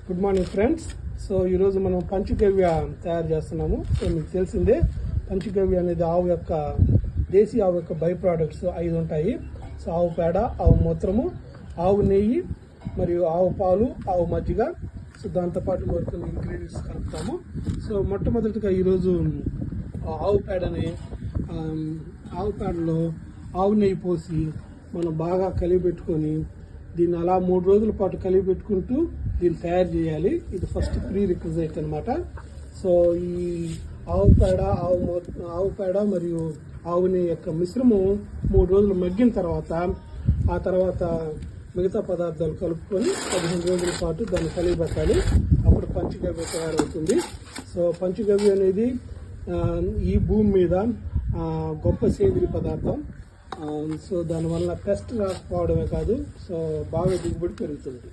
Good morning friends. So ఈరోజు మనం పంచగవ్య తయారు చేస్తున్నాము. సో మీకు తెలిసిందే, పంచగవ్య అనేది దేశీ ఆవు యొక్క బై ప్రోడక్ట్స్ 5 ఉంటాయి. సో ఆవు పేడ, ఆవు మూత్రము, ఆవు నెయ్యి మరియు ఆవు పాలు, ఆవు మజ్జిగ. సో దాంతోపాటు కొన్ని ఇంగ్రీడియంట్స్ కలుపుతాము. సో మొట్టమొదటిగా ఈరోజు ఆవు పేడలో ఆవు నెయ్యి పోసి మనం బాగా కలిపెట్టుకొని దీన్ని అలా 3 రోజుల పాటు కలిపెట్టుకుంటూ దీన్ని తయారు చేయాలి. ఇది ఫస్ట్ ప్రీ రిక్విజైట్ అనమాట. సో ఈ ఆవు పేడ మరియు ఆవు నెయ్యి యొక్క మిశ్రమం 3 రోజులు మగ్గిన తర్వాత మిగతా పదార్థాలు కలుపుకొని 15 రోజుల పాటు దాన్ని కలిపెట్టాలి. అప్పుడు పంచగవ్య తయారవుతుంది. సో పంచగవ్య అనేది ఈ భూమి మీద గొప్ప సేంద్రియ పదార్థం. సో దానివల్ల పెస్ట్ రాకపోవడమే కాదు, సో బాగా దిగుబడి పెరుగుతుంది.